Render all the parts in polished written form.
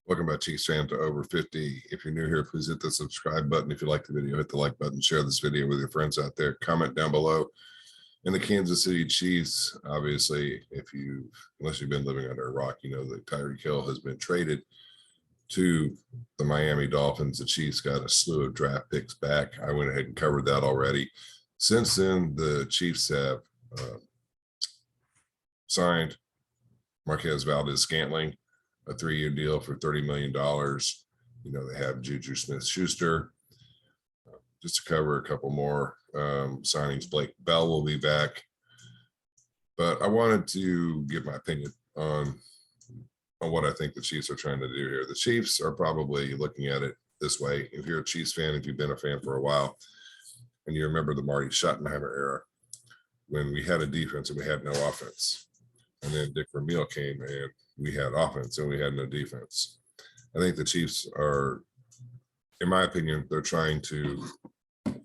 Welcome back, Chiefs fan, to Over 50. If you're new here, please hit the subscribe button. If you like the video, hit the like button. Share this video with your friends out there. Comment down below. In the Kansas City Chiefs, obviously, unless you've been living under a rock, you know that Tyreek Hill has been traded to the Miami Dolphins. The Chiefs got a slew of draft picks back. I went ahead and covered that already. Since then, the Chiefs have signed Marquez Valdez-Scantling, a 3-year deal for $30 million. You know, they have Juju Smith-Schuster. Just to cover a couple more signings, Blake Bell will be back. But I wanted to give my opinion on what I think the Chiefs are trying to do here. The Chiefs are probably looking at it this way. If you're a Chiefs fan, if you've been a fan for a while, and you remember the Marty Schottenheimer era, when we had a defense and we had no offense. And then Dick Vermeil came and we had offense and we had no defense. I think the Chiefs are, in my opinion, they're trying to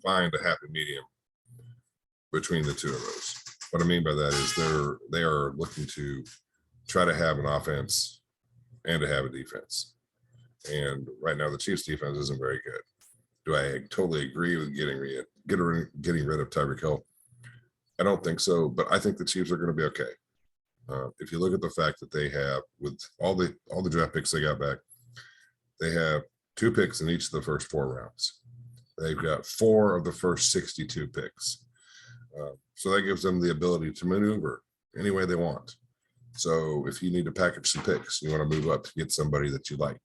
find a happy medium between the two of those. What I mean by that is they are looking to try to have an offense and to have a defense. And right now the Chiefs defense isn't very good. Do I totally agree with getting rid of Tyreek Hill? I don't think so, but I think the Chiefs are going to be okay. If you look at the fact that they have, with all the draft picks they got back, they have 2 picks in each of the first 4 rounds. They've got 4 of the first 62 picks. So that gives them the ability to maneuver any way they want. So if you need to package some picks, you want to move up to get somebody that you like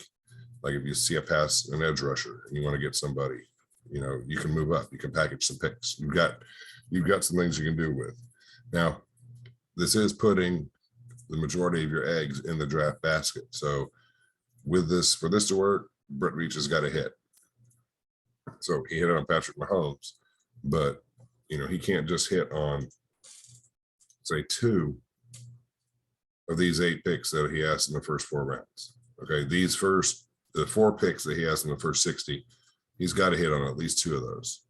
if you see a pass, an edge rusher, and you want to get somebody, you know, you can move up. You can package some picks. You've got some things you can do with. Now, this is putting the majority of your eggs in the draft basket. So for this to work, Brett Veach has got to hit. So he hit on Patrick Mahomes, but you know, he can't just hit on, say, 2 of these 8 picks that he has in the first 4 rounds. Okay, the 4 picks that he has in the first 60, he's got to hit on at least 2 of those.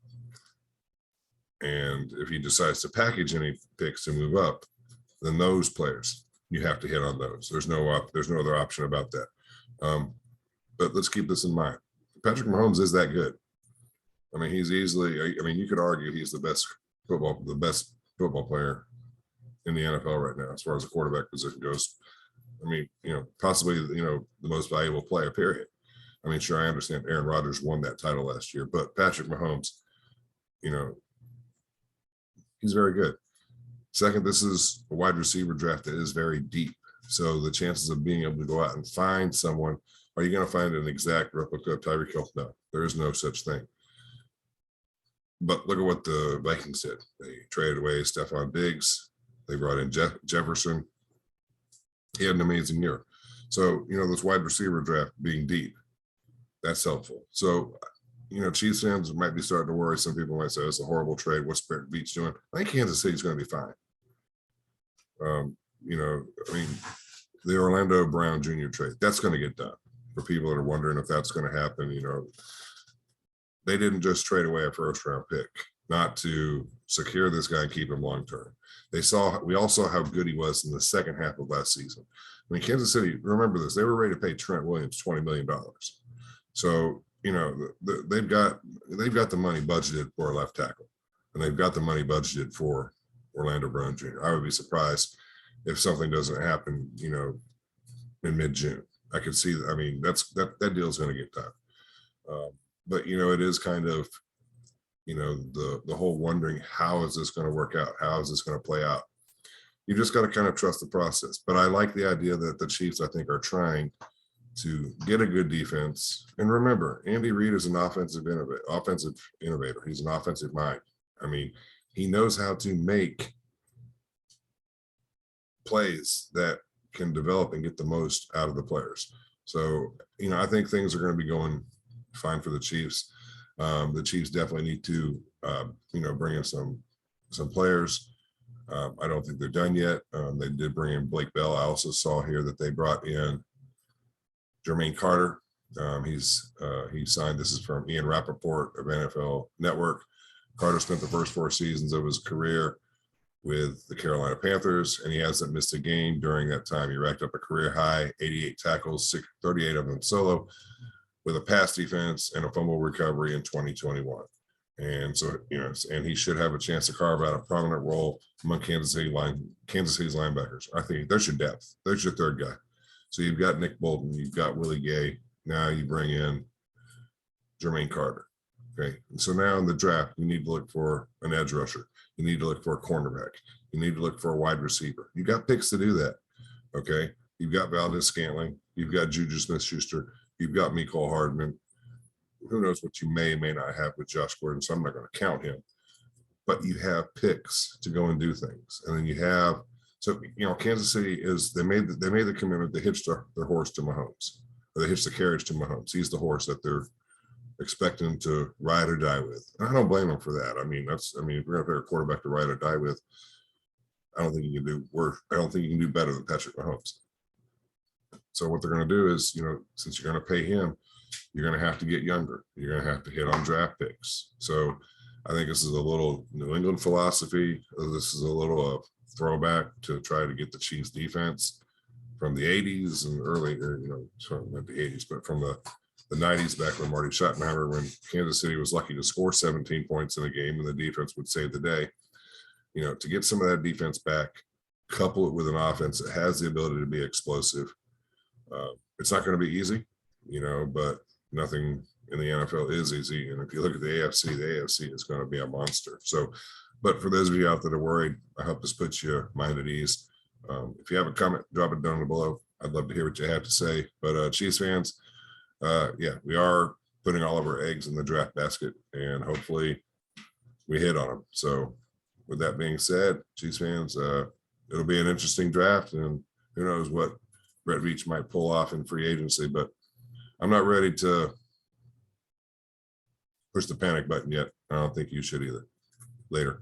And if he decides to package any picks to move up, then those players, you have to hit on those. There's no other option about that. But let's keep this in mind. Patrick Mahomes is that good. I mean, you could argue he's the best football player in the NFL right now, as far as the quarterback position goes. I mean, you know, possibly, you know, the most valuable player, period. I mean, sure, I understand Aaron Rodgers won that title last year, but Patrick Mahomes, you know, he's very good. Second, this is a wide receiver draft that is very deep. So the chances of being able to go out and find someone, are you going to find an exact replica of Tyreek Hill? No, there is no such thing. But look at what the Vikings did. They traded away Stephon Diggs. They brought in Jefferson. He had an amazing year. So, you know, this wide receiver draft being deep, that's helpful. So, you know, Chiefs fans might be starting to worry. Some people might say it's a horrible trade. What's Brett Veach doing? I think Kansas City's going to be fine. You know, I mean, the Orlando Brown Jr. trade, that's going to get done. For people that are wondering if that's going to happen, you know, they didn't just trade away a first-round pick, not to secure this guy and keep him long-term. We all saw how good he was in the second half of last season. I mean, Kansas City, remember this, they were ready to pay Trent Williams $20 million. So, you know, they've got the money budgeted for a left tackle, and they've got the money budgeted for Orlando Brown Jr. I would be surprised if something doesn't happen, you know, in mid-June. I could see, I mean, that deal is going to get done. But, you know, it is kind of, you know, the whole wondering, how is this going to work out? How is this going to play out? You just got to kind of trust the process. But I like the idea that the Chiefs, I think, are trying to get a good defense. And remember, Andy Reid is an offensive innovator. He's an offensive mind. I mean, he knows how to make plays that can develop and get the most out of the players. So, you know, I think things are going to be going fine for the Chiefs. The Chiefs definitely need to, you know, bring in some players. I don't think they're done yet. They did bring in Blake Bell. I also saw here that they brought in Jermaine Carter. He signed. This is from Ian Rappaport of NFL Network. Carter spent the first 4 seasons of his career with the Carolina Panthers, and he hasn't missed a game during that time. He racked up a career high 88 tackles, 38 of them solo, with a pass defense and a fumble recovery in 2021. And so, and he should have a chance to carve out a prominent role among Kansas City's linebackers. I think there's your depth. There's your third guy. So you've got Nick Bolton, you've got Willie Gay. Now you bring in Jermaine Carter. Okay. And so now in the draft, you need to look for an edge rusher. You need to look for a cornerback. You need to look for a wide receiver. You got picks to do that. Okay. You've got Valdez-Scantling. You've got Juju Smith-Schuster. You've got Mecole Hardman. Who knows what you may not have with Josh Gordon, so I'm not going to count him. But you have picks to go and do things. And then you have, so, Kansas City they made the commitment to hitch their horse to Mahomes, or they hitch the carriage to Mahomes. He's the horse that they're expecting to ride or die with. And I don't blame them for that. If you're going to pick a quarterback to ride or die with, I don't think you can do worse. I don't think you can do better than Patrick Mahomes. So what they're going to do is, since you're going to pay him, you're going to have to get younger. You're going to have to hit on draft picks. So I think this is a little New England philosophy. This is a little throwback to try to get the Chiefs defense from the 80s and earlier, not the 80s, but from the 90s, back when Marty Schottenheimer, when Kansas City was lucky to score 17 points in a game and the defense would save the day. To get some of that defense back, couple it with an offense that has the ability to be explosive. It's not going to be easy, but nothing in the NFL is easy. And if you look at the AFC is going to be a monster. So, but for those of you out that are worried, I hope this puts your mind at ease. If you have a comment, drop it down below. I'd love to hear what you have to say. But Chiefs fans, we are putting all of our eggs in the draft basket, and hopefully we hit on them. So with that being said, Chiefs fans, it'll be an interesting draft, and who knows what Brett Veach might pull off in free agency, but I'm not ready to push the panic button yet. I don't think you should either. Later.